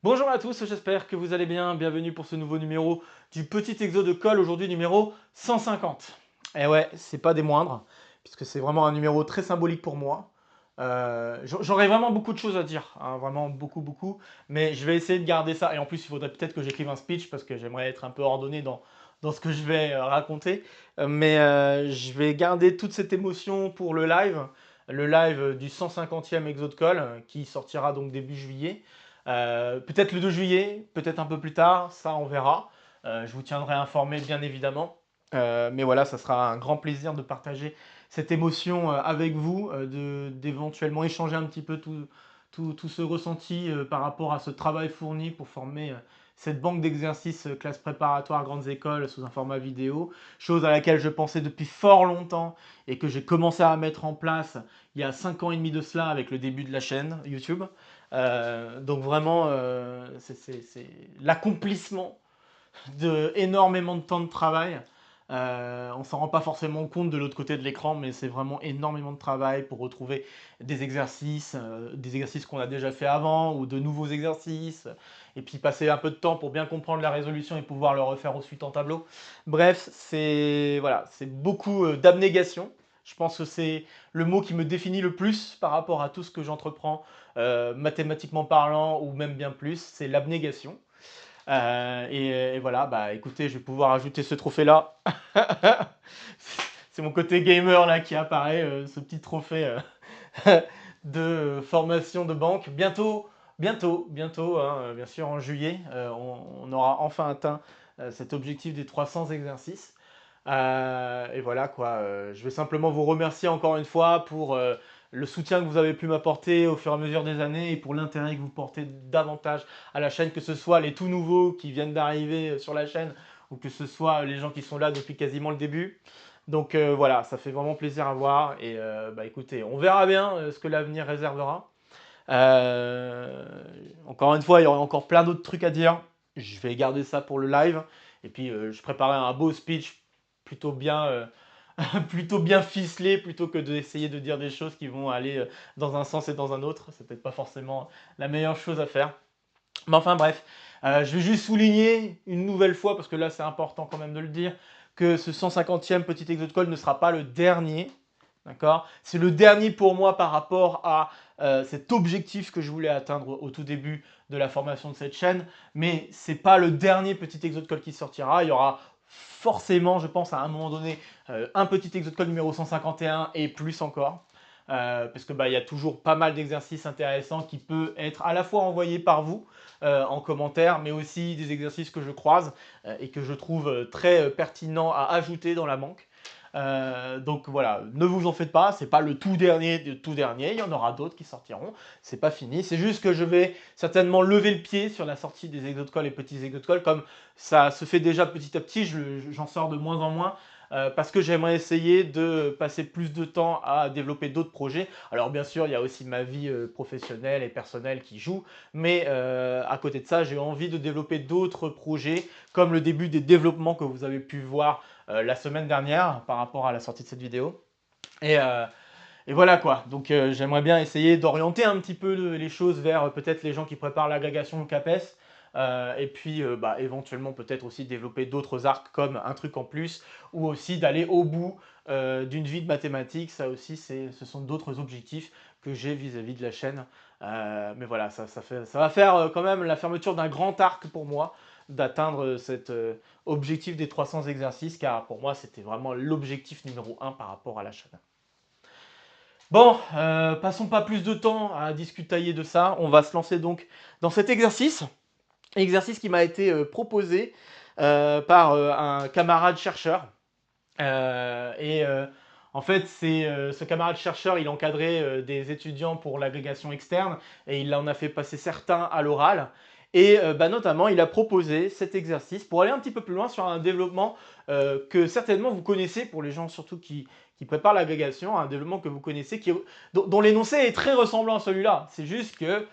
Bonjour à tous, j'espère que vous allez bien. Bienvenue pour ce nouveau numéro du petit exo de colle, aujourd'hui numéro 150. Et ouais, c'est pas des moindres, puisque c'est vraiment un numéro très symbolique pour moi. J'aurais vraiment beaucoup de choses à dire, hein, vraiment beaucoup, mais je vais essayer de garder ça. Et en plus, il faudrait peut-être que j'écrive un speech, parce que j'aimerais être un peu ordonné dans ce que je vais raconter. Mais je vais garder toute cette émotion pour le live du 150e exo de colle, qui sortira donc début juillet. Peut-être le 2 juillet, peut-être un peu plus tard, ça on verra. Je vous tiendrai informé bien évidemment. Mais voilà, ça sera un grand plaisir de partager cette émotion avec vous, d'éventuellement échanger un petit peu tout ce ressenti par rapport à ce travail fourni pour former cette banque d'exercices classe préparatoire grandes écoles sous un format vidéo, chose à laquelle je pensais depuis fort longtemps et que j'ai commencé à mettre en place il y a 5 ans et demi de cela avec le début de la chaîne YouTube. Donc vraiment, c'est l'accomplissement de énormément de temps de travail. On s'en rend pas forcément compte de l'autre côté de l'écran, mais c'est vraiment énormément de travail pour retrouver des exercices qu'on a déjà fait avant ou de nouveaux exercices, et puis passer un peu de temps pour bien comprendre la résolution et pouvoir le refaire ensuite en tableau. Bref, c'est voilà, c'est beaucoup d'abnégation. Je pense que c'est le mot qui me définit le plus par rapport à tout ce que j'entreprends, mathématiquement parlant ou même bien plus, c'est l'abnégation. Et voilà, bah écoutez, je vais pouvoir ajouter ce trophée-là. C'est mon côté gamer là qui apparaît, ce petit trophée de formation de banque. Bientôt, hein, bien sûr en juillet, on aura enfin atteint cet objectif des 300 exercices. Et voilà quoi, je vais simplement vous remercier encore une fois pour le soutien que vous avez pu m'apporter au fur et à mesure des années et pour l'intérêt que vous portez davantage à la chaîne, que ce soit les tout nouveaux qui viennent d'arriver sur la chaîne ou que ce soit les gens qui sont là depuis quasiment le début. Donc voilà, ça fait vraiment plaisir à voir et bah écoutez, on verra bien ce que l'avenir réservera. Euh, Encore une fois, il y aura encore plein d'autres trucs à dire. Je vais garder ça pour le live. Et puis, je préparais un beau speech plutôt bien, plutôt bien ficelé, plutôt que d'essayer de dire des choses qui vont aller dans un sens et dans un autre. C'est peut-être pas forcément la meilleure chose à faire. Mais enfin, bref. Je vais juste souligner une nouvelle fois, parce que là, c'est important quand même de le dire, que ce 150e petit exo de colle ne sera pas le dernier. D'accord. C'est le dernier pour moi par rapport à cet objectif que je voulais atteindre au tout début de la formation de cette chaîne. Mais c'est pas le dernier petit exo de colle qui sortira. Il y aura forcément, je pense, à un moment donné, un petit exo de colle numéro 151 et plus encore. Parce que bah, il y a toujours pas mal d'exercices intéressants qui peuvent être à la fois envoyés par vous en commentaire, mais aussi des exercices que je croise et que je trouve très pertinents à ajouter dans la banque. Donc voilà, ne vous en faites pas, c'est pas le tout dernier de tout dernier, il y en aura d'autres qui sortiront, c'est pas fini, c'est juste que je vais certainement lever le pied sur la sortie des exos de colle et petits exos de colle, comme ça se fait déjà petit à petit, j'en sors de moins en moins, parce que j'aimerais essayer de passer plus de temps à développer d'autres projets. Alors bien sûr, il y a aussi ma vie professionnelle et personnelle qui joue, mais à côté de ça, j'ai envie de développer d'autres projets, comme le début des développements que vous avez pu voir la semaine dernière par rapport à la sortie de cette vidéo. Et, euh, et voilà quoi, donc j'aimerais bien essayer d'orienter un petit peu les choses vers peut-être les gens qui préparent l'agrégation au CAPES, et puis bah, éventuellement peut-être aussi développer d'autres arcs comme un truc en plus, ou aussi d'aller au bout d'une vie de mathématiques, ça aussi ce sont d'autres objectifs que j'ai vis-à-vis de la chaîne. Mais voilà, ça va faire quand même la fermeture d'un grand arc pour moi, d'atteindre cet objectif des 300 exercices, car pour moi c'était vraiment l'objectif numéro 1 par rapport à la chaîne. Bon, passons pas plus de temps à discutailler de ça. On va se lancer donc dans cet exercice qui m'a été proposé par un camarade chercheur. En fait, c'est ce camarade chercheur, il encadrait des étudiants pour l'agrégation externe et il en a fait passer certains à l'oral. Et bah, notamment, il a proposé cet exercice pour aller un petit peu plus loin sur un développement que certainement vous connaissez, pour les gens surtout qui préparent l'agrégation, un développement que vous connaissez, dont l'énoncé est très ressemblant à celui-là. C'est juste que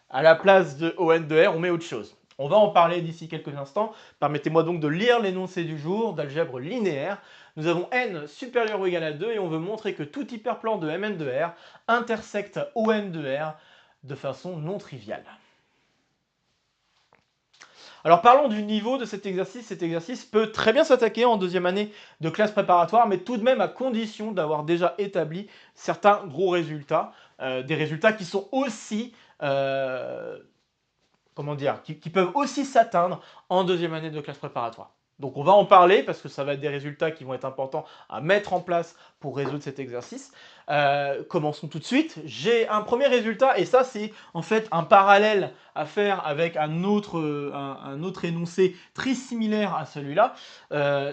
à la place de ON de R, on met autre chose. On va en parler d'ici quelques instants. Permettez-moi donc de lire l'énoncé du jour d'algèbre linéaire. Nous avons n supérieur ou égal à 2 et on veut montrer que tout hyperplan de Mn de R intersecte ON de R de façon non triviale. Alors parlons du niveau de cet exercice. Cet exercice peut très bien s'attaquer en deuxième année de classe préparatoire, mais tout de même à condition d'avoir déjà établi certains gros résultats, des résultats qui sont aussi, comment dire, qui peuvent aussi s'atteindre en deuxième année de classe préparatoire. Donc on va en parler parce que ça va être des résultats qui vont être importants à mettre en place pour résoudre cet exercice. Commençons tout de suite. J'ai un premier résultat et ça c'est en fait un parallèle à faire avec un autre énoncé très similaire à celui-là.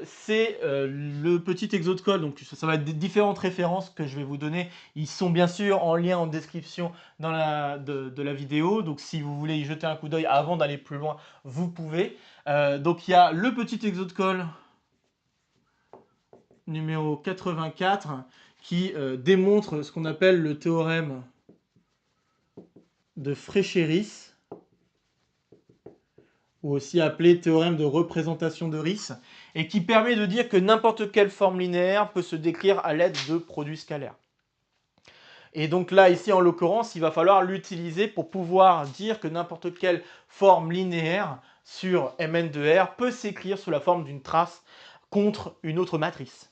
C'est le petit exo de colle. Donc ça va être des différentes références que je vais vous donner. Ils sont bien sûr en lien en description de la vidéo. Donc si vous voulez y jeter un coup d'œil avant d'aller plus loin, vous pouvez. Donc il y a le petit exo de colle numéro 84 qui démontre ce qu'on appelle le théorème de Fréchéris, ou aussi appelé théorème de représentation de Riesz, et qui permet de dire que n'importe quelle forme linéaire peut se décrire à l'aide de produits scalaires. Et donc là, ici, en l'occurrence, il va falloir l'utiliser pour pouvoir dire que n'importe quelle forme linéaire sur Mn de R peut s'écrire sous la forme d'une trace contre une autre matrice.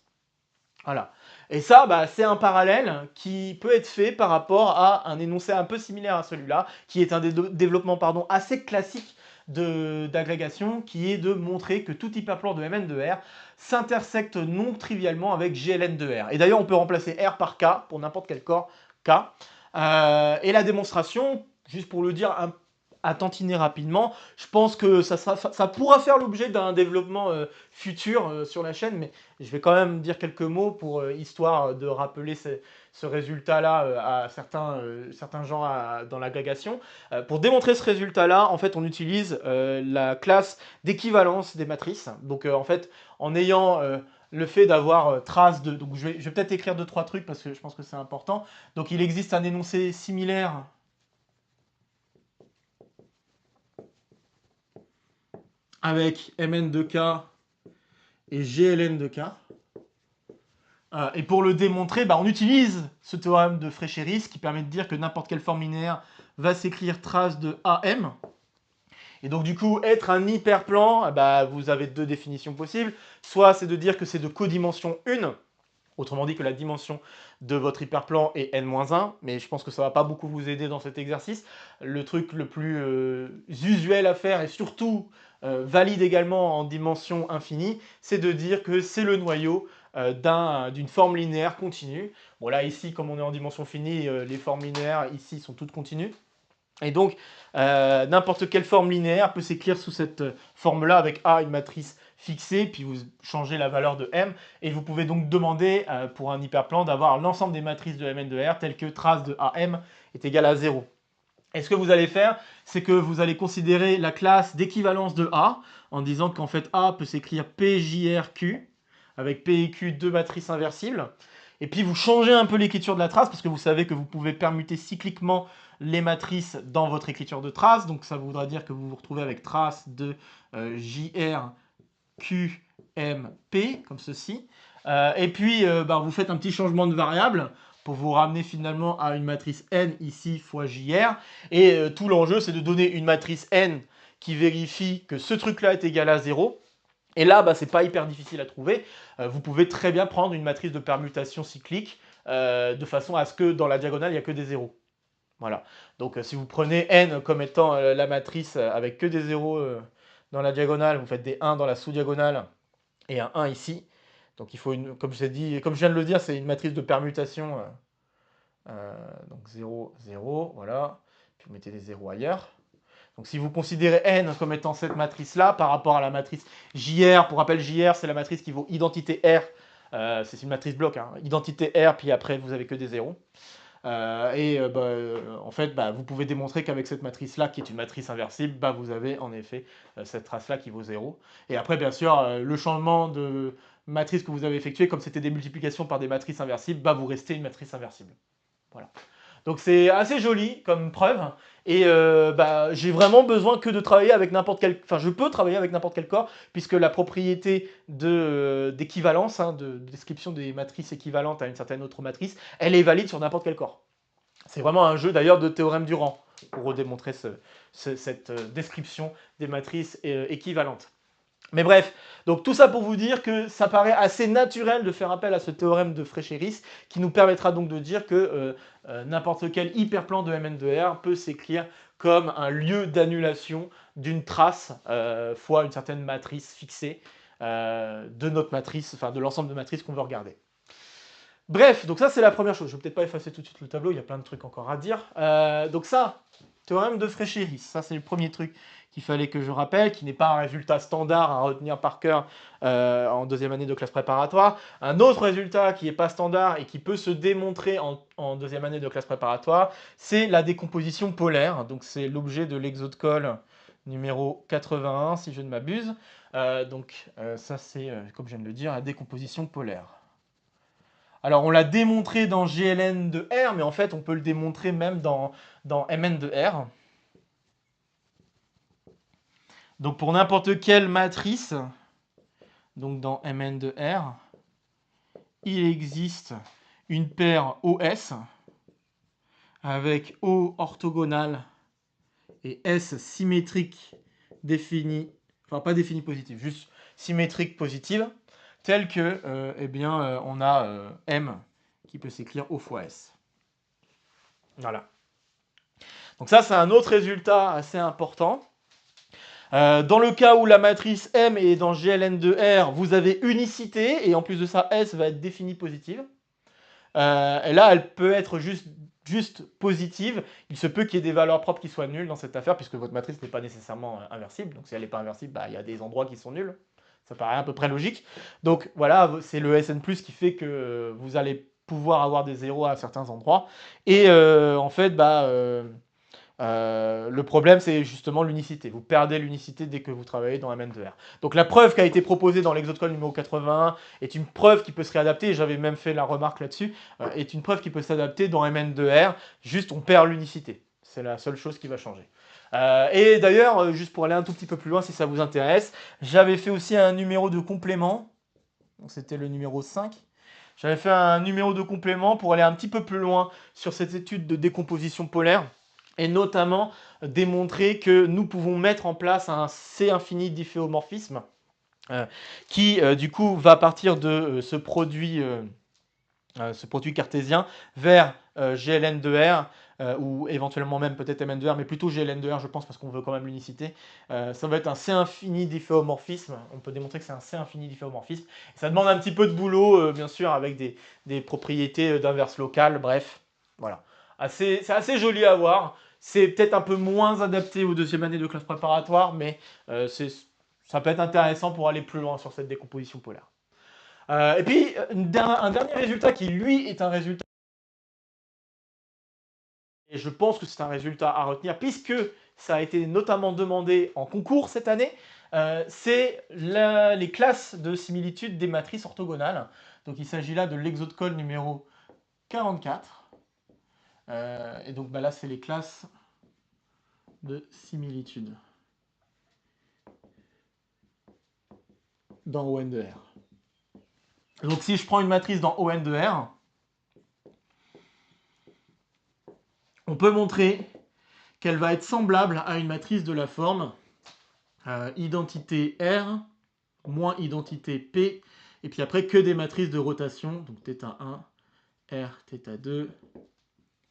Voilà. Et ça, c'est un parallèle qui peut être fait par rapport à un énoncé un peu similaire à celui-là, qui est un développement assez classique d'agrégation, qui est de montrer que tout hyperplan de Mn de R s'intersecte non trivialement avec GLN de R. Et d'ailleurs, on peut remplacer R par K pour n'importe quel corps K. Et la démonstration, juste pour le dire à tantiner rapidement, je pense que ça pourra faire l'objet d'un développement futur sur la chaîne, mais je vais quand même dire quelques mots pour histoire de rappeler ce résultat-là à certains gens dans l'agrégation. Pour démontrer ce résultat-là, en fait, on utilise la classe d'équivalence des matrices. Donc, en fait, en ayant le fait d'avoir trace de... Donc, je vais peut-être écrire 2-3 trucs parce que je pense que c'est important. Donc, il existe un énoncé similaire avec Mn de K et GLN de K. Et pour le démontrer, on utilise ce théorème de Fréchéris qui permet de dire que n'importe quelle forme linéaire va s'écrire trace de AM. Et donc du coup, être un hyperplan, vous avez deux définitions possibles. Soit c'est de dire que c'est de codimension 1, autrement dit que la dimension de votre hyperplan est n-1, mais je pense que ça ne va pas beaucoup vous aider dans cet exercice. Le truc le plus usuel à faire, et surtout valide également en dimension infinie, c'est de dire que c'est le noyau d'une forme linéaire continue. Bon là ici, comme on est en dimension finie, les formes linéaires ici sont toutes continues. Et donc, n'importe quelle forme linéaire peut s'écrire sous cette forme-là avec A, une matrice fixée, puis vous changez la valeur de M, et vous pouvez donc demander pour un hyperplan d'avoir l'ensemble des matrices de Mn de R telles que trace de AM est égale à 0. Et ce que vous allez faire, c'est que vous allez considérer la classe d'équivalence de A en disant qu'en fait A peut s'écrire PJRQ avec P et Q, deux matrices inversibles. Et puis vous changez un peu l'écriture de la trace parce que vous savez que vous pouvez permuter cycliquement les matrices dans votre écriture de trace. Donc ça voudra dire que vous vous retrouvez avec trace de JR, Q, M, P, comme ceci. Et puis vous faites un petit changement de variable pour vous ramener finalement à une matrice N ici fois JR. Et tout l'enjeu, c'est de donner une matrice N qui vérifie que ce truc-là est égal à 0. Et là, c'est pas hyper difficile à trouver. Vous pouvez très bien prendre une matrice de permutation cyclique de façon à ce que dans la diagonale, il n'y a que des zéros. Voilà. Donc si vous prenez N comme étant la matrice avec que des zéros dans la diagonale, vous faites des 1 dans la sous-diagonale et un 1 ici. Donc il faut, comme je viens de le dire, c'est une matrice de permutation. Donc 0, 0, voilà. Puis vous mettez des zéros ailleurs. Donc si vous considérez N comme étant cette matrice-là, par rapport à la matrice JR, pour rappel, JR, c'est la matrice qui vaut identité R. C'est une matrice bloc, hein. Identité R, puis après, vous avez que des zéros. En fait, vous pouvez démontrer qu'avec cette matrice-là, qui est une matrice inversible, vous avez en effet cette trace-là qui vaut 0. Et après, bien sûr, le changement de matrice que vous avez effectué, comme c'était des multiplications par des matrices inversibles, vous restez une matrice inversible. Voilà. Donc c'est assez joli comme preuve. Et j'ai vraiment besoin que de travailler avec n'importe quel... Enfin, je peux travailler avec n'importe quel corps, puisque la propriété d'équivalence, de description des matrices équivalentes à une certaine autre matrice, elle est valide sur n'importe quel corps. C'est vraiment un jeu d'ailleurs de théorème du rang. pour redémontrer cette description des matrices équivalentes. Mais bref, donc tout ça pour vous dire que ça paraît assez naturel de faire appel à ce théorème de Fréchéris qui nous permettra donc de dire que n'importe quel hyperplan de Mn de R peut s'écrire comme un lieu d'annulation d'une trace fois une certaine matrice fixée de notre matrice, enfin de l'ensemble de matrices qu'on veut regarder. Bref, donc ça c'est la première chose. Je ne vais peut-être pas effacer tout de suite le tableau, il y a plein de trucs encore à dire. Donc ça, théorème de Fréchéris, ça c'est le premier truc qu'il fallait que je rappelle, qui n'est pas un résultat standard à retenir par cœur en deuxième année de classe préparatoire. Un autre résultat qui n'est pas standard et qui peut se démontrer en deuxième année de classe préparatoire, c'est la décomposition polaire. Donc c'est l'objet de l'exo de colle numéro 81, si je ne m'abuse. Ça c'est, comme je viens de le dire, la décomposition polaire. Alors, on l'a démontré dans GLN de R, mais en fait, on peut le démontrer même dans Mn de R. Donc, pour n'importe quelle matrice, donc dans Mn de R, il existe une paire OS avec O orthogonale et S symétrique définie, enfin pas définie positive, juste symétrique positive, telle que, on a M qui peut s'écrire O fois S. Voilà. Donc ça, c'est un autre résultat assez important. Dans le cas où la matrice M est dans GLN de R, vous avez unicité, et en plus de ça, S va être définie positive. Et là, elle peut être juste positive. Il se peut qu'il y ait des valeurs propres qui soient nulles dans cette affaire, puisque votre matrice n'est pas nécessairement inversible. Donc si elle n'est pas inversible, il y a des endroits qui sont nuls. Ça paraît à peu près logique. Donc voilà, c'est le Sn+, qui fait que vous allez pouvoir avoir des zéros à certains endroits. Et en fait, le problème, c'est justement l'unicité. Vous perdez l'unicité dès que vous travaillez dans Mn de R. Donc la preuve qui a été proposée dans l'exo de colle numéro 81 est une preuve qui peut se réadapter, et j'avais même fait la remarque là-dessus, est une preuve qui peut s'adapter dans Mn de R, juste on perd l'unicité. C'est la seule chose qui va changer. Et d'ailleurs, juste pour aller un tout petit peu plus loin si ça vous intéresse, j'avais fait aussi un numéro de complément, donc c'était le numéro 5. J'avais fait un numéro de complément pour aller un petit peu plus loin sur cette étude de décomposition polaire, et notamment démontrer que nous pouvons mettre en place un C infini difféomorphisme qui du coup va partir de ce produit cartésien vers GLN de R ou éventuellement même peut-être Mn de R, mais plutôt GLN de R je pense parce qu'on veut quand même l'unicité. Ça va être un C infini difféomorphisme, on peut démontrer que c'est un C infini difféomorphisme. Ça demande un petit peu de boulot bien sûr avec des propriétés d'inverse locale, bref, voilà. C'est assez joli à voir. C'est peut-être un peu moins adapté aux deuxième année de classe préparatoire, mais ça peut être intéressant pour aller plus loin sur cette décomposition polaire. Et puis, un dernier résultat qui, lui, est un résultat, et je pense que c'est un résultat à retenir, puisque ça a été notamment demandé en concours cette année, c'est les classes de similitude des matrices orthogonales. Donc, il s'agit là de l'exo de colle numéro 44. Et donc, là, c'est les classes de similitude dans ON de R. Donc si je prends une matrice dans ON de R, on peut montrer qu'elle va être semblable à une matrice de la forme identité R moins identité P, et puis après que des matrices de rotation, donc θ1, R, θ2,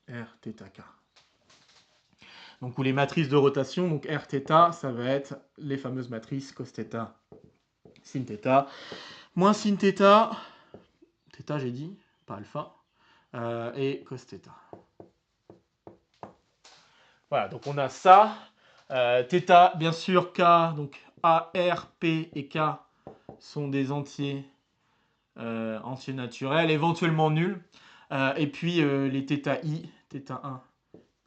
R, θk. Donc où les matrices de rotation, donc R, θ, ça va être les fameuses matrices cos θ, sin θ, moins sin θ, θ j'ai dit, pas alpha, et cos θ. Voilà, donc on a ça. θ, bien sûr, K, donc A, R, P et K sont des entiers naturels, éventuellement nuls. Et puis les θi, θ1,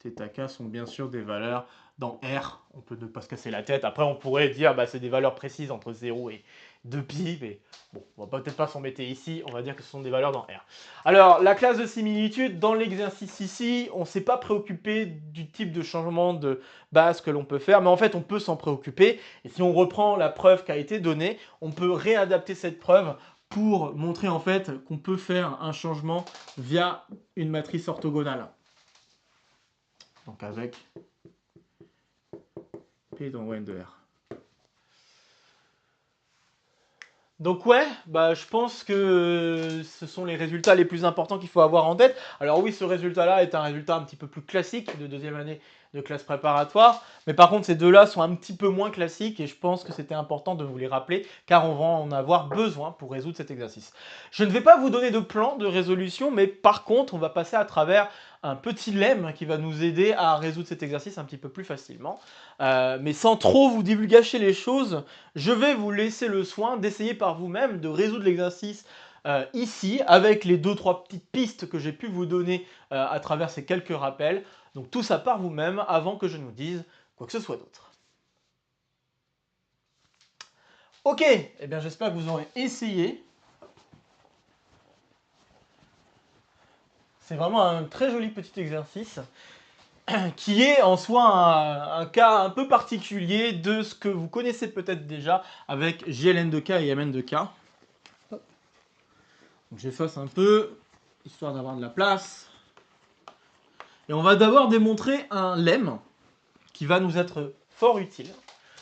θk sont bien sûr des valeurs dans R. On peut ne pas se casser la tête. Après, on pourrait dire c'est des valeurs précises entre 0 et 2π, mais bon, on va peut-être pas s'embêter ici, on va dire que ce sont des valeurs dans R. Alors, la classe de similitude, dans l'exercice ici, on ne s'est pas préoccupé du type de changement de base que l'on peut faire, mais en fait, on peut s'en préoccuper. Et si on reprend la preuve qui a été donnée, on peut réadapter cette preuve pour montrer en fait qu'on peut faire un changement via une matrice orthogonale. Donc avec P dans ON de R. Donc ouais, bah, je pense que ce sont les résultats les plus importants qu'il faut avoir en tête. Alors oui, ce résultat-là est un résultat un petit peu plus classique de deuxième année de classe préparatoire, mais par contre ces deux-là sont un petit peu moins classiques et je pense que c'était important de vous les rappeler car on va en avoir besoin pour résoudre cet exercice. Je ne vais pas vous donner de plan de résolution, mais par contre on va passer à travers un petit lemme qui va nous aider à résoudre cet exercice un petit peu plus facilement. Mais sans trop vous divulgacher les choses, je vais vous laisser le soin d'essayer par vous-même de résoudre l'exercice ici avec les 2-3 petites pistes que j'ai pu vous donner à travers ces quelques rappels. Donc tout ça par vous-même avant que je ne vous dise quoi que ce soit d'autre. Ok, eh bien j'espère que vous aurez essayé. C'est vraiment un très joli petit exercice qui est en soi un cas un peu particulier de ce que vous connaissez peut-être déjà avec GLN de K et MN de K. Donc j'efface un peu, histoire d'avoir de la place. Et on va d'abord démontrer un lemme qui va nous être fort utile.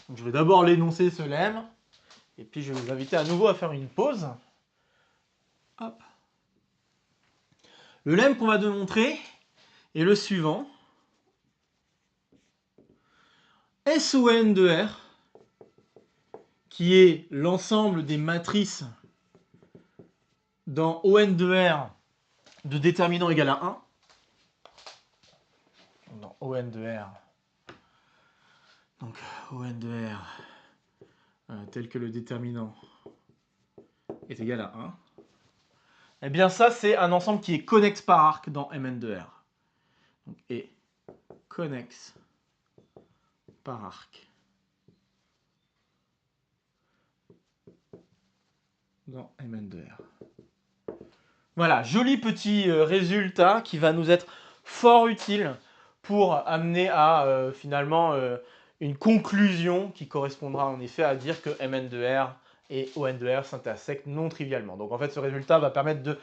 Donc je vais d'abord l'énoncer ce lemme, et puis je vais vous inviter à nouveau à faire une pause. Hop. Le lemme qu'on va démontrer est le suivant. SON de R, qui est l'ensemble des matrices dans ON de R de déterminant égal à 1. Dans ON de R, donc ON de R, tel que le déterminant est égal à 1. Eh bien ça, c'est un ensemble qui est connexe par arc dans Mn de R. Donc, et connexe par arc dans Mn de R. Voilà, joli petit résultat qui va nous être fort utile pour amener à finalement une conclusion qui correspondra en effet à dire que Mn de R et ON de R s'intersectent non trivialement. Donc en fait, ce résultat va permettre de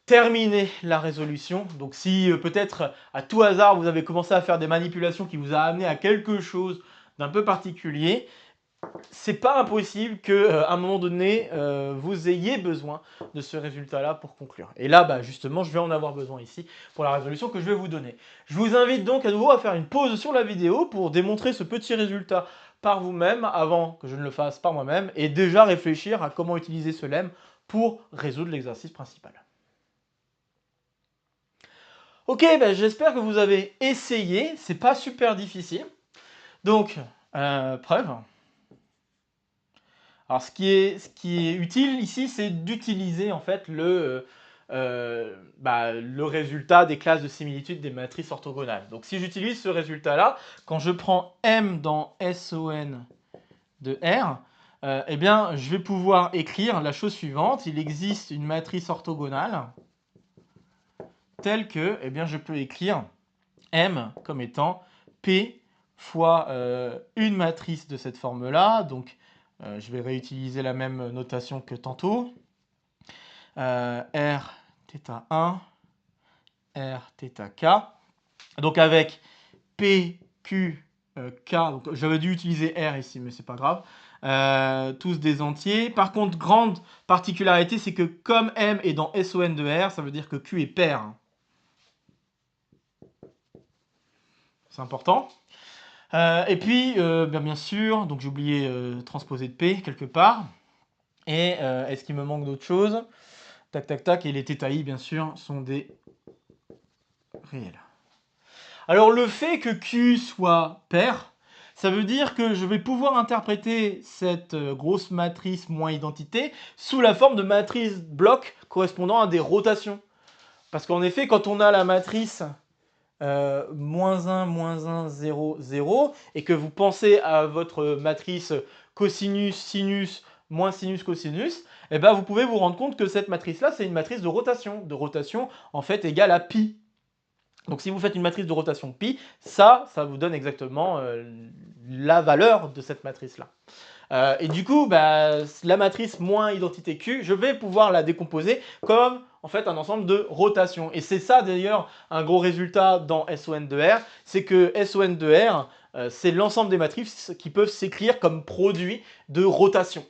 terminer la résolution. Donc si peut-être à tout hasard vous avez commencé à faire des manipulations qui vous a amené à quelque chose d'un peu particulier, c'est pas impossible qu'à un moment donné vous ayez besoin de ce résultat-là pour conclure. Et là, bah, justement, je vais en avoir besoin ici pour la résolution que je vais vous donner. Je vous invite donc à nouveau à faire une pause sur la vidéo pour démontrer ce petit résultat par vous-même avant que je ne le fasse par moi-même et déjà réfléchir à comment utiliser ce lemme pour résoudre l'exercice principal. Ok, ben j'espère que vous avez essayé, c'est pas super difficile. Donc, preuve. Alors ce qui est utile ici, c'est d'utiliser en fait le résultat des classes de similitude des matrices orthogonales. Donc si j'utilise ce résultat-là, quand je prends M dans SON de R, eh bien je vais pouvoir écrire la chose suivante. Il existe une matrice orthogonale telle que, eh bien je peux écrire M comme étant P fois une matrice de cette forme-là. Donc, je vais réutiliser la même notation que tantôt. R θ 1, R θ K. Donc, avec P, Q, K, j'avais dû utiliser R ici, mais c'est pas grave. Tous des entiers. Par contre, grande particularité, c'est que comme M est dans SON de R, ça veut dire que Q est pair. C'est important. Et puis, bien sûr, donc j'ai oublié transposer de P quelque part. Et est-ce qu'il me manque d'autres choses? Tac, tac, tac. Et les θi, bien sûr, sont des réels. Alors, le fait que Q soit pair, ça veut dire que je vais pouvoir interpréter cette grosse matrice moins identité sous la forme de matrice bloc correspondant à des rotations. Parce qu'en effet, quand on a la matrice moins 1, moins 1, 0, 0, et que vous pensez à votre matrice cosinus, sinus, moins sinus, cosinus, et ben vous pouvez vous rendre compte que cette matrice-là, c'est une matrice de rotation en fait égale à pi. Donc si vous faites une matrice de rotation pi, ça vous donne exactement la valeur de cette matrice-là. Et du coup, bah, la matrice moins identité Q, je vais pouvoir la décomposer comme en fait un ensemble de rotations. Et c'est ça d'ailleurs un gros résultat dans SON de R, c'est que SON de R, c'est l'ensemble des matrices qui peuvent s'écrire comme produit de rotation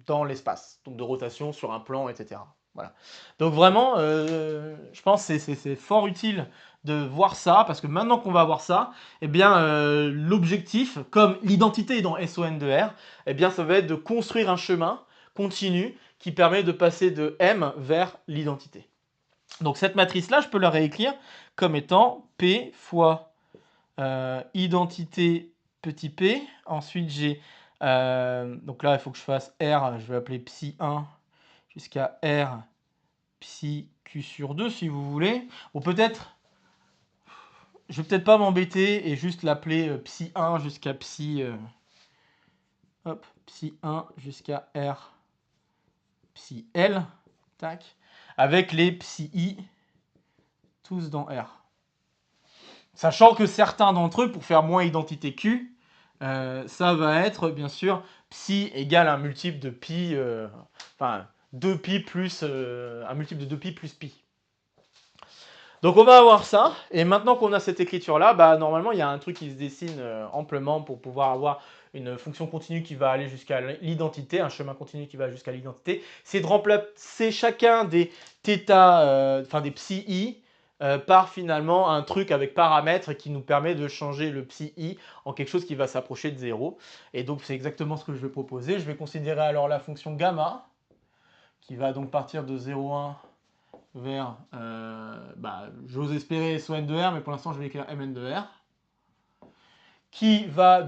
dans l'espace, donc de rotation sur un plan, etc. Voilà. Donc vraiment, je pense que c'est fort utile de voir ça, parce que maintenant qu'on va voir ça, eh bien, l'objectif, comme l'identité dans SON de R, eh bien, ça va être de construire un chemin continu qui permet de passer de M vers l'identité. Donc cette matrice-là, je peux la réécrire comme étant P fois identité petit p. Ensuite, j'ai... donc là, il faut que je fasse R, je vais appeler psi1 jusqu'à R psi q sur 2, si vous voulez. Ou peut-être... Je vais peut-être pas m'embêter et juste l'appeler psi1 jusqu'à psi... hop, psi1 jusqu'à R psi L. Tac. Avec les psi-i tous dans R. Sachant que certains d'entre eux, pour faire moins identité Q, ça va être bien sûr psi égale un multiple de pi, enfin 2pi plus, un multiple de 2pi plus pi. Donc on va avoir ça, et maintenant qu'on a cette écriture-là, bah, normalement il y a un truc qui se dessine amplement pour pouvoir avoir une fonction continue qui va aller jusqu'à l'identité, un chemin continu qui va jusqu'à l'identité. C'est de remplacer chacun des θ, enfin des psi-i, par finalement un truc avec paramètres qui nous permet de changer le psi-i en quelque chose qui va s'approcher de 0. Et donc c'est exactement ce que je vais proposer. Je vais considérer alors la fonction gamma, qui va donc partir de 0,1 vers, j'ose espérer SON de R, mais pour l'instant je vais écrire MN de R, qui va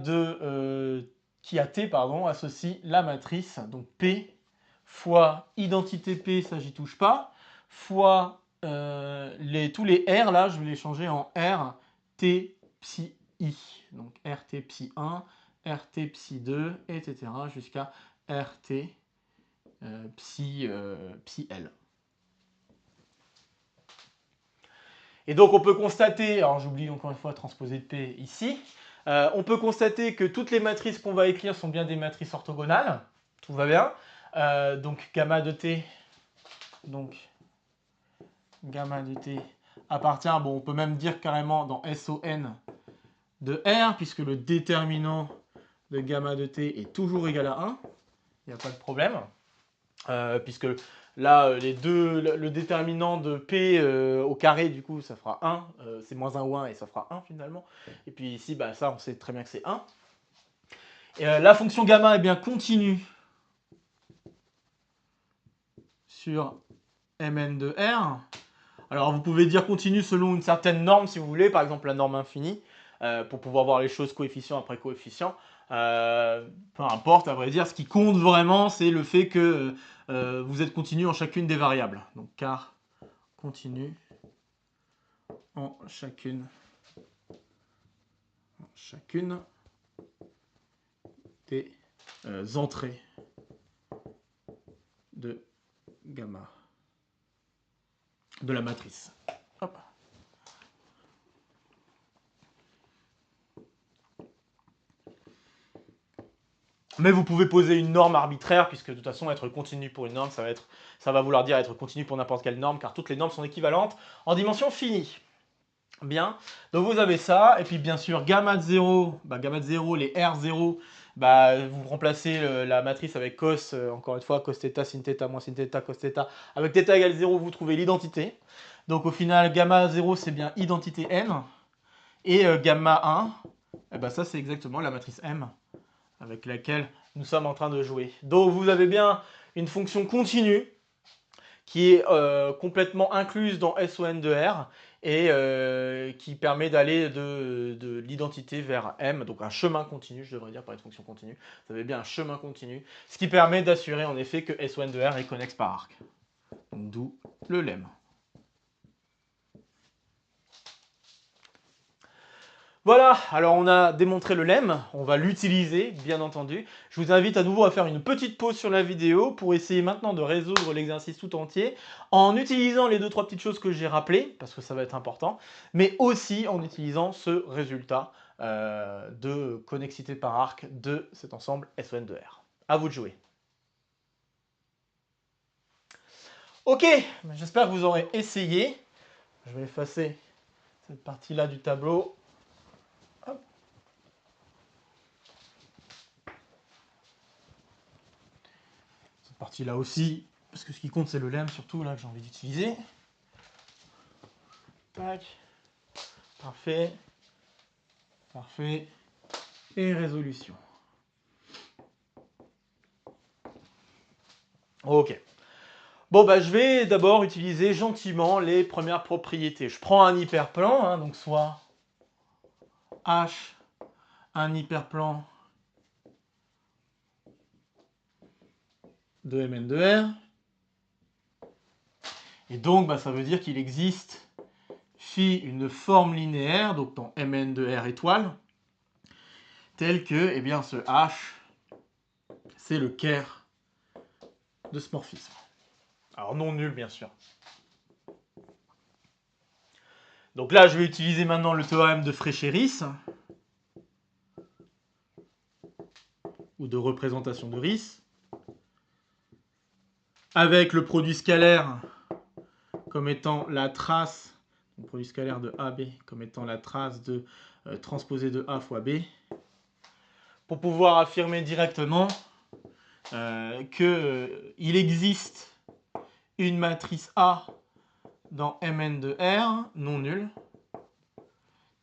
qui à T, pardon, associe la matrice, donc P, fois identité P, ça j'y touche pas, fois tous les R, là, je vais les changer en R, T, psi, I. Donc RT psi 1, RT psi 2, etc. jusqu'à RT psi L. Et donc on peut constater, alors j'oublie encore une fois transposer de P ici, on peut constater que toutes les matrices qu'on va écrire sont bien des matrices orthogonales, tout va bien. Donc gamma de T, appartient, bon on peut même dire carrément dans SON de R, puisque le déterminant de gamma de T est toujours égal à 1, il n'y a pas de problème, puisque là, le déterminant de P au carré, du coup, ça fera 1. C'est moins 1 ou 1 et ça fera 1 finalement. Et puis ici, bah, ça, on sait très bien que c'est 1. Et, la fonction gamma est bien continue sur Mn de R. Alors, vous pouvez dire continue selon une certaine norme, si vous voulez, par exemple la norme infinie, pour pouvoir voir les choses coefficient après coefficient. Peu importe, à vrai dire, ce qui compte vraiment, c'est le fait que vous êtes continu en chacune des variables. Donc, car continu en chacune des entrées de gamma de la matrice. Hop. Mais vous pouvez poser une norme arbitraire, puisque de toute façon, être continu pour une norme, ça va vouloir dire être continu pour n'importe quelle norme, car toutes les normes sont équivalentes en dimension finie. Bien, donc vous avez ça, et puis bien sûr, gamma de 0, gamma de 0, les R0, vous remplacez la matrice avec cos, encore une fois, cos θ, sin θ, moins sin θ, cos θ, avec θ égale 0, vous trouvez l'identité. Donc au final, gamma 0, c'est bien identité n, et gamma 1, ça c'est exactement la matrice M, avec laquelle nous sommes en train de jouer. Donc vous avez bien une fonction continue qui est complètement incluse dans SON de R et qui permet d'aller de l'identité vers M, donc un chemin continu, je devrais dire, pas une fonction continue. Vous avez bien un chemin continu, ce qui permet d'assurer en effet que SON de R est connexe par arc. D'où le lemme. Voilà, alors on a démontré le lemme, on va l'utiliser, bien entendu. Je vous invite à nouveau à faire une petite pause sur la vidéo pour essayer maintenant de résoudre l'exercice tout entier en utilisant les 2-3 petites choses que j'ai rappelées, parce que ça va être important, mais aussi en utilisant ce résultat de connexité par arc de cet ensemble SON de R. À vous de jouer. Ok, j'espère que vous aurez essayé. Je vais effacer cette partie-là du tableau. Hop. Cette partie-là aussi, parce que ce qui compte c'est le lemme surtout là que j'ai envie d'utiliser. Tac. Parfait. Parfait. Et résolution. Ok. Bon, bah, je vais d'abord utiliser gentiment les premières propriétés. Je prends un hyperplan, hein, donc soit H, un hyperplan de Mn de R. Et donc, bah, ça veut dire qu'il existe phi une forme linéaire, donc dans Mn de R étoile, telle que, eh bien, ce H, c'est le Ker de ce morphisme. Alors non nul, bien sûr. Donc là, je vais utiliser maintenant le théorème de Fréchéris, ou de représentation de Riss, avec le produit scalaire comme étant la trace, le produit scalaire de AB comme étant la trace de transposé de A fois B, pour pouvoir affirmer directement qu'il existe une matrice A dans Mn de R non nulle,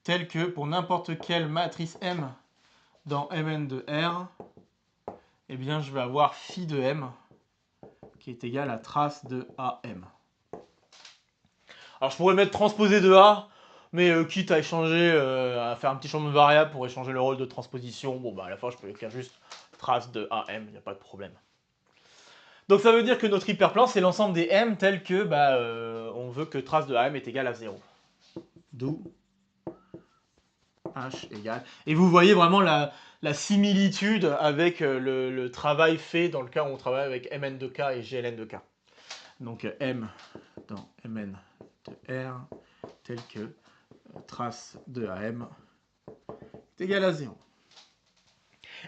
telle que pour n'importe quelle matrice M dans Mn de R, eh bien je vais avoir phi de M qui est égal à trace de AM. Alors je pourrais mettre transposé de A, mais quitte à échanger, à faire un petit changement de variable pour échanger le rôle de transposition, bon bah à la fin je peux écrire juste trace de AM, il n'y a pas de problème. Donc ça veut dire que notre hyperplan c'est l'ensemble des M tels que bah, on veut que trace de AM est égal à 0. D'où H égale. Et vous voyez vraiment la similitude avec le travail fait dans le cas où on travaille avec Mn de K et Gln de K. Donc M dans Mn de R tel que trace de AM est égal à 0.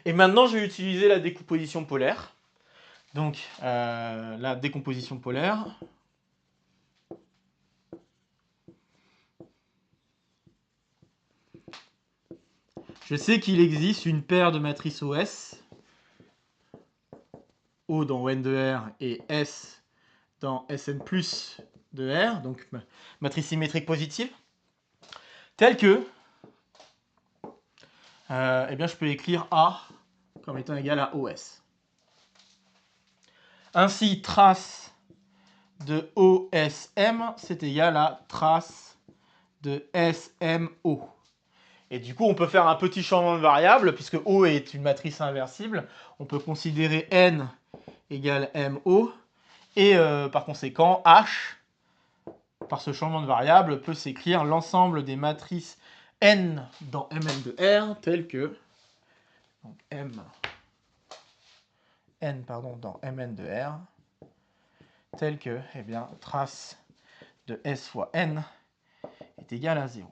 Et maintenant, je vais utiliser la décomposition polaire. Donc, la décomposition polaire. Je sais qu'il existe une paire de matrices OS, O dans ON de R et S dans Sn plus de R, donc matrice symétrique positive, telle que eh bien, je peux écrire A comme étant égal à OS. Ainsi, trace de OSM, c'est égal à trace de SMO. Et du coup, on peut faire un petit changement de variable, puisque O est une matrice inversible. On peut considérer N égale MO. Et par conséquent, H, par ce changement de variable, peut s'écrire l'ensemble des matrices N dans Mn de R, telles que donc N dans Mn de R, telle que, eh bien, trace de S fois N est égale à 0.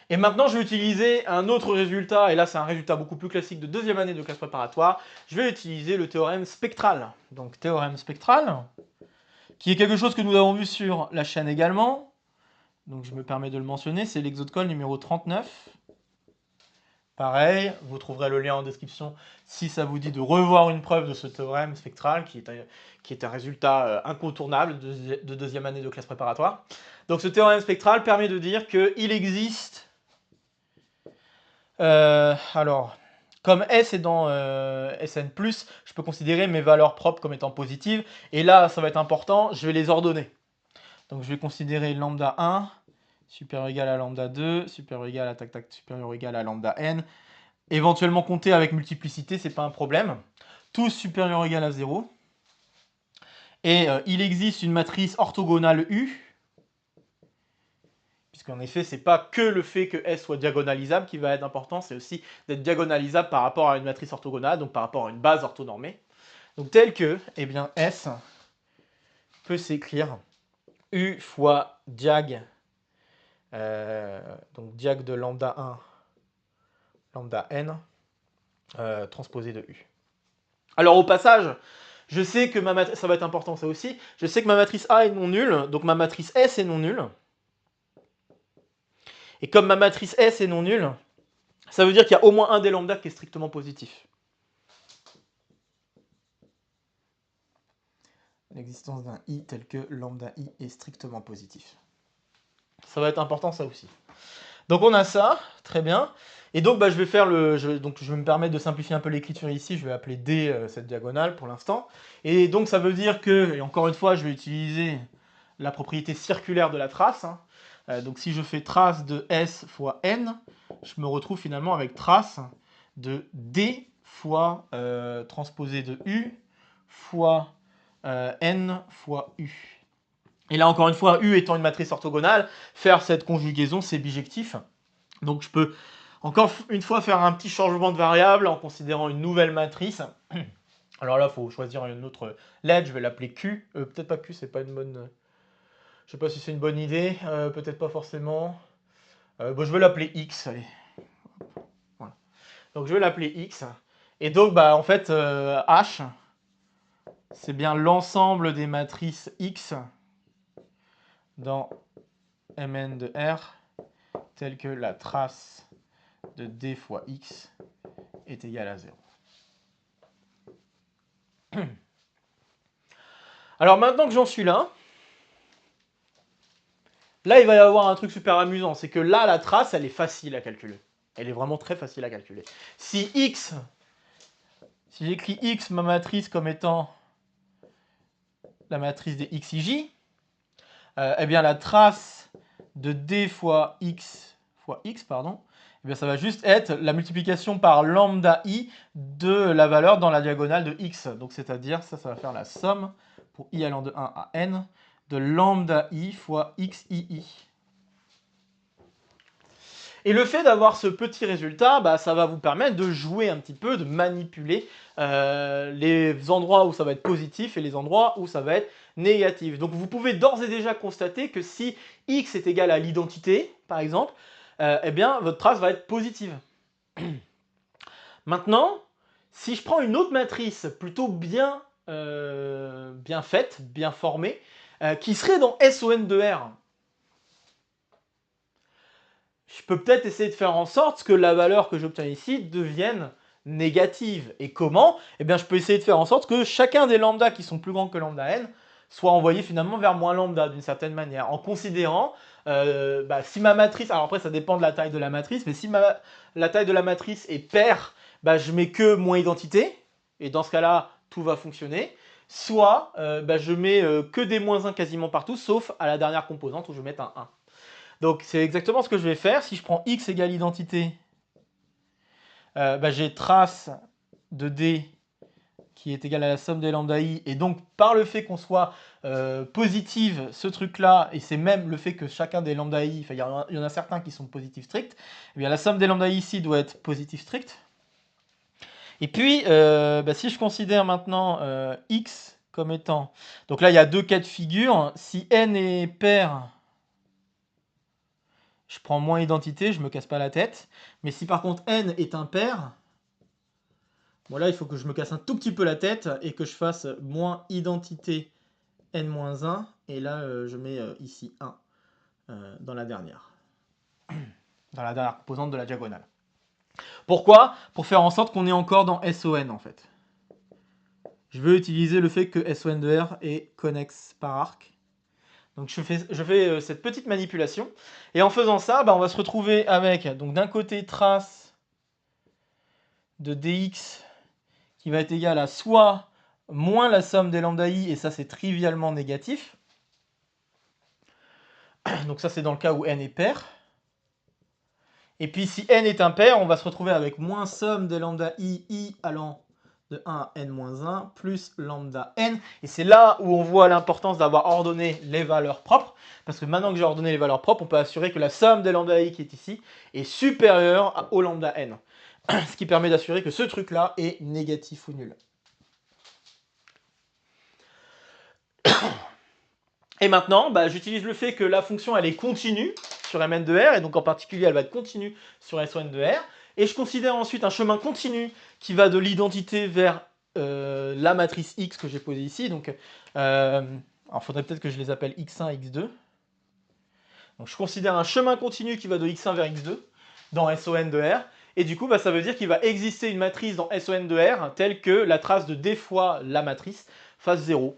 Et maintenant, je vais utiliser un autre résultat, et là c'est un résultat beaucoup plus classique de deuxième année de classe préparatoire. Je vais utiliser le théorème spectral. Donc théorème spectral, qui est quelque chose que nous avons vu sur la chaîne également. Donc je me permets de le mentionner, c'est l'exode call numéro 39. Pareil, vous trouverez le lien en description si ça vous dit de revoir une preuve de ce théorème spectral, qui est un résultat incontournable de deuxième année de classe préparatoire. Donc ce théorème spectral permet de dire qu'il existe... alors, comme S est dans Sn+, je peux considérer mes valeurs propres comme étant positives. Et là, ça va être important, je vais les ordonner. Donc je vais considérer lambda 1 supérieur ou égal à lambda 2, supérieur ou égal à tac tac, supérieur ou égal à lambda n. Éventuellement compter avec multiplicité, c'est pas un problème. Tous supérieur ou égal à 0. Et il existe une matrice orthogonale U. Puisqu'en effet, c'est pas que le fait que S soit diagonalisable qui va être important, c'est aussi d'être diagonalisable par rapport à une matrice orthogonale, donc par rapport à une base orthonormée. Donc tel que, eh bien, S peut s'écrire U fois diag, donc diag de lambda 1, lambda n, transposé de U. Alors au passage, Je sais que ma matrice, ça va être important ça aussi, je sais que ma matrice A est non nulle, donc ma matrice S est non nulle. Et comme ma matrice S est non nulle, ça veut dire qu'il y a au moins un des lambda qui est strictement positif. L'existence d'un i tel que lambda i est strictement positif. Ça va être important ça aussi. Donc on a ça, très bien. Et donc je vais faire donc je vais me permettre de simplifier un peu l'écriture ici, je vais appeler D cette diagonale pour l'instant. Et donc ça veut dire que, et encore une fois, je vais utiliser la propriété circulaire de la trace. Hein. Donc si je fais trace de S fois N, je me retrouve finalement avec trace de D fois transposé de U fois N fois U. Et là encore une fois, U étant une matrice orthogonale, faire cette conjugaison c'est bijectif. Donc je peux encore une fois faire un petit changement de variable en considérant une nouvelle matrice. Alors là, il faut choisir une autre lettre, je vais l'appeler Q. Peut-être pas Q, c'est pas une bonne... Je sais pas si c'est une bonne idée, peut-être pas forcément. Je vais l'appeler X, allez. Voilà. Donc je vais l'appeler X. Et donc en fait, H, c'est bien l'ensemble des matrices X dans Mn de R, telle que la trace de D fois X est égale à 0. Alors maintenant que j'en suis là, il va y avoir un truc super amusant, c'est que là, la trace, elle est facile à calculer. Elle est vraiment très facile à calculer. Si j'écris X, ma matrice, comme étant la matrice des XIJ, eh bien la trace de D fois X, eh bien ça va juste être la multiplication par lambda I de la valeur dans la diagonale de X. Donc c'est-à-dire, ça va faire la somme, pour I allant de 1 à N, de lambda I fois XII. Et le fait d'avoir ce petit résultat, ça va vous permettre de jouer un petit peu, de manipuler les endroits où ça va être positif et les endroits où ça va être négatif. Donc vous pouvez d'ores et déjà constater que si x est égal à l'identité, par exemple, eh bien votre trace va être positive. Maintenant, si je prends une autre matrice plutôt bien faite, bien formée, qui serait dans SON de R, je peux peut-être essayer de faire en sorte que la valeur que j'obtiens ici devienne négative. Et comment? Eh bien, je peux essayer de faire en sorte que chacun des lambda qui sont plus grands que lambda n soit envoyé finalement vers moins lambda d'une certaine manière, en considérant si ma matrice, alors après ça dépend de la taille de la matrice, mais si la taille de la matrice est paire, je mets que moins identité, et dans ce cas-là, tout va fonctionner. Soit je mets que des moins 1 quasiment partout, sauf à la dernière composante où je vais mettre un 1. Donc c'est exactement ce que je vais faire. Si je prends x égale identité, j'ai trace de D qui est égale à la somme des lambda I. Et donc par le fait qu'on soit positive, ce truc-là, et c'est même le fait que chacun des lambda I, il y en a certains qui sont positifs stricts, eh bien la somme des lambda I ici doit être positive strict. Et puis, si je considère maintenant x comme étant... Donc là, il y a deux cas de figure. Si n est pair... je prends moins identité, je ne me casse pas la tête. Mais si par contre n est impair, là il faut que je me casse un tout petit peu la tête et que je fasse moins identité n-1. Et là, je mets ici 1 dans la dernière. Dans la dernière composante de la diagonale. Pourquoi? Pour faire en sorte qu'on est encore dans SON en fait. Je veux utiliser le fait que SON de R est connexe par arc. Donc je fais cette petite manipulation. Et en faisant ça, on va se retrouver avec, donc d'un côté, trace de dx qui va être égale à soit moins la somme des lambda I, et ça c'est trivialement négatif. Donc ça c'est dans le cas où n est pair. Et puis si n est impair, on va se retrouver avec moins somme des lambda I allant de 1 à n-1 plus lambda n. Et c'est là où on voit l'importance d'avoir ordonné les valeurs propres. Parce que maintenant que j'ai ordonné les valeurs propres, on peut assurer que la somme des lambda I qui est ici est supérieure au lambda n. Ce qui permet d'assurer que ce truc-là est négatif ou nul. Et maintenant, j'utilise le fait que la fonction elle est continue sur Mn de R, et donc en particulier elle va être continue sur SON de R. Et je considère ensuite un chemin continu qui va de l'identité vers la matrice X que j'ai posée ici. Donc, alors il faudrait peut-être que je les appelle X1, X2. Donc je considère un chemin continu qui va de X1 vers X2 dans SON de R. Et du coup, bah, ça veut dire qu'il va exister une matrice dans SON de R telle que la trace de D fois la matrice fasse 0.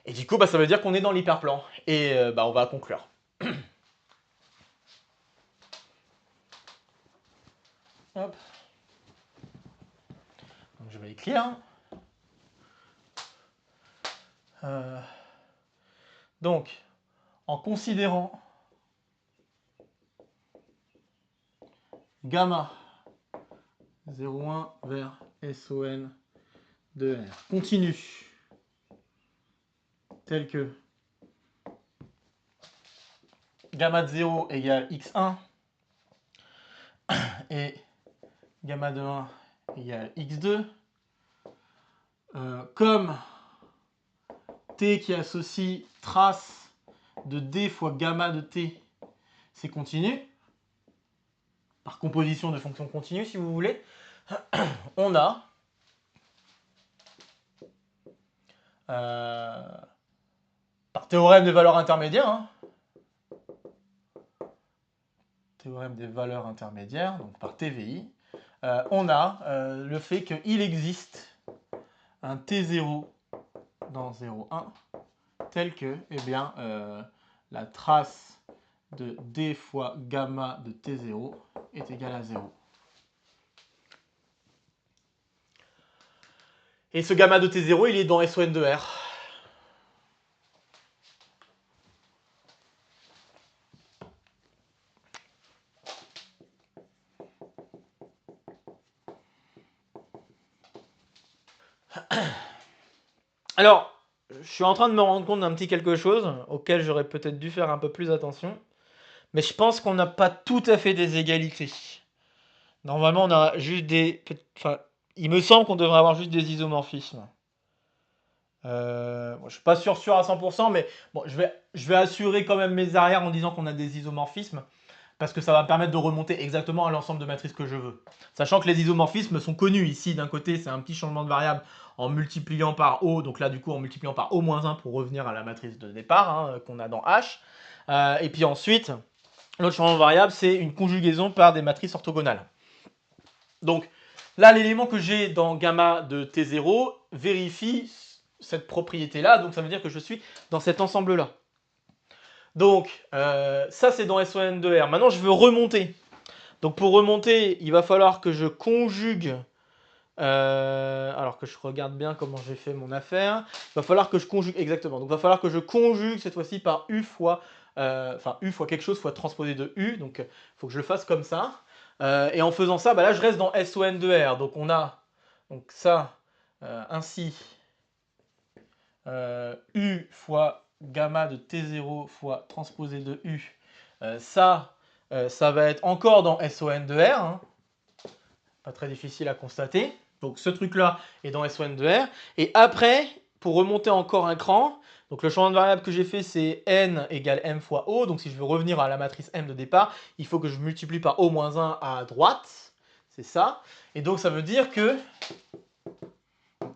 Et du coup, bah, ça veut dire qu'on est dans l'hyperplan. Et bah, on va conclure. Hop. Donc je vais écrire. Donc, en considérant gamma 0,1 vers SON de R continu tel que gamma de 0 égale x1 et gamma de 1 égale x2, comme t qui associe trace de d fois gamma de t, c'est continu, par composition de fonctions continues si vous voulez, on a par théorème des valeurs intermédiaires, hein, théorème des valeurs intermédiaires, donc par TVI, on a le fait qu'il existe un T0 dans 0,1 tel que eh bien, la trace de D fois gamma de T0 est égale à 0. Et ce gamma de T0, il est dans SON de R. Alors, je suis en train de me rendre compte d'un petit quelque chose auquel j'aurais peut-être dû faire un peu plus attention. Mais je pense qu'on n'a pas tout à fait des égalités. Normalement, on a juste des... Enfin, il me semble qu'on devrait avoir juste des isomorphismes. Bon, je suis pas sûr à 100%, mais bon, je vais assurer quand même mes arrières en disant qu'on a des isomorphismes, parce que ça va me permettre de remonter exactement à l'ensemble de matrices que je veux. Sachant que les isomorphismes sont connus ici, d'un côté, c'est un petit changement de variable en multipliant par O, donc là, du coup, en multipliant par O-1 pour revenir à la matrice de départ, hein, qu'on a dans H. Et puis ensuite, l'autre changement de variable, c'est une conjugaison par des matrices orthogonales. Donc, là, l'élément que j'ai dans gamma de T0 vérifie cette propriété-là, donc ça veut dire que je suis dans cet ensemble-là. Donc, ça c'est dans SON de R. Maintenant, je veux remonter. Donc, pour remonter, il va falloir que je conjugue... alors que je regarde bien comment j'ai fait mon affaire. Il va falloir que je conjugue... Exactement. Donc, il va falloir que je conjugue cette fois-ci par U fois... Enfin, U fois quelque chose fois transposé de U. Donc, il faut que je le fasse comme ça. Et en faisant ça, bah là, je reste dans SON de R. Donc, on a donc ça ainsi... U fois gamma de T0 fois transposé de U, ça va être encore dans SON de R, hein. Pas très difficile à constater. Donc ce truc-là est dans SON de R. Et après, pour remonter encore un cran, donc le changement de variable que j'ai fait, c'est n égale m fois O. Donc si je veux revenir à la matrice M de départ, il faut que je multiplie par O-1 à droite. C'est ça. Et donc ça veut dire que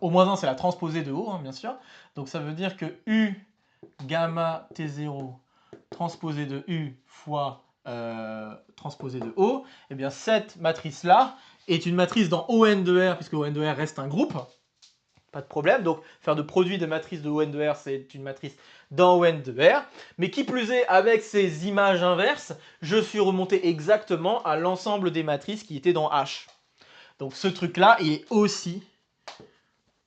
O-1, c'est la transposée de O, hein, bien sûr. Donc ça veut dire que U gamma T0 transposé de U fois transposé de O, et bien cette matrice-là est une matrice dans ON de R, puisque ON de R reste un groupe. Pas de problème. Donc faire de produit de matrice de ON de R, c'est une matrice dans ON de R. Mais qui plus est, avec ces images inverses, je suis remonté exactement à l'ensemble des matrices qui étaient dans H. Donc ce truc-là, il est aussi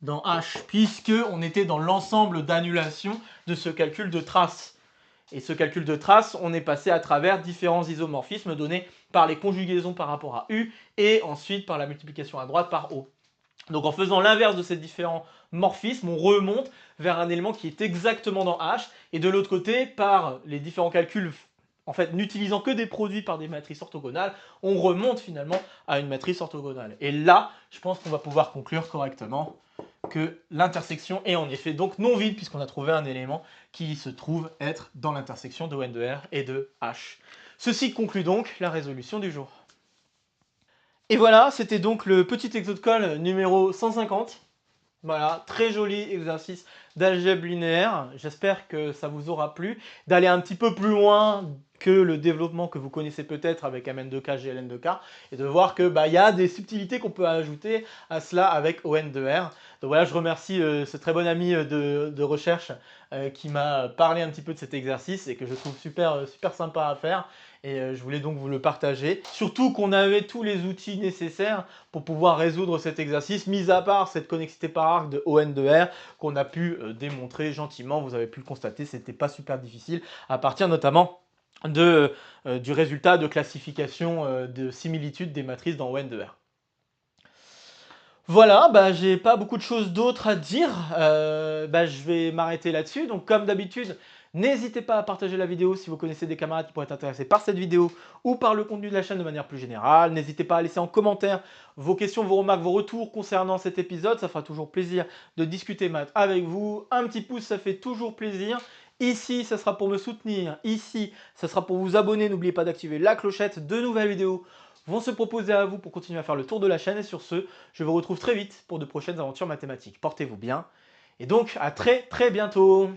dans H, puisque on était dans l'ensemble d'annulation de ce calcul de trace. Et ce calcul de trace, on est passé à travers différents isomorphismes donnés par les conjugaisons par rapport à U et ensuite par la multiplication à droite par O. Donc en faisant l'inverse de ces différents morphismes, on remonte vers un élément qui est exactement dans H, et de l'autre côté, par les différents calculs, en fait, n'utilisant que des produits par des matrices orthogonales, on remonte finalement à une matrice orthogonale. Et là, je pense qu'on va pouvoir conclure correctement que l'intersection est en effet donc non vide, puisqu'on a trouvé un élément qui se trouve être dans l'intersection de ON de R et de H. Ceci conclut donc la résolution du jour. Et voilà, c'était donc le petit exo de colle numéro 150. Voilà, très joli exercice d'algèbre linéaire. J'espère que ça vous aura plu. D'aller un petit peu plus loin que le développement que vous connaissez peut-être avec MN2K, GLN2K, et de voir que y a des subtilités qu'on peut ajouter à cela avec ON2R. Donc voilà, je remercie ce très bon ami de recherche qui m'a parlé un petit peu de cet exercice et que je trouve super sympa à faire. Et je voulais donc vous le partager. Surtout qu'on avait tous les outils nécessaires pour pouvoir résoudre cet exercice, mis à part cette connexité par arc de ON2R qu'on a pu démontrer gentiment. Vous avez pu le constater, c'était pas super difficile à partir notamment du résultat de classification de similitude des matrices dans ON2R. Voilà, j'ai pas beaucoup de choses d'autres à dire. Je vais m'arrêter là-dessus. Donc, comme d'habitude, n'hésitez pas à partager la vidéo si vous connaissez des camarades qui pourraient être intéressés par cette vidéo ou par le contenu de la chaîne de manière plus générale. N'hésitez pas à laisser en commentaire vos questions, vos remarques, vos retours concernant cet épisode. Ça fera toujours plaisir de discuter maths avec vous. Un petit pouce, ça fait toujours plaisir. Ici, ça sera pour me soutenir. Ici, ça sera pour vous abonner. N'oubliez pas d'activer la clochette. De nouvelles vidéos vont se proposer à vous pour continuer à faire le tour de la chaîne. Et sur ce, je vous retrouve très vite pour de prochaines aventures mathématiques. Portez-vous bien et donc à très bientôt.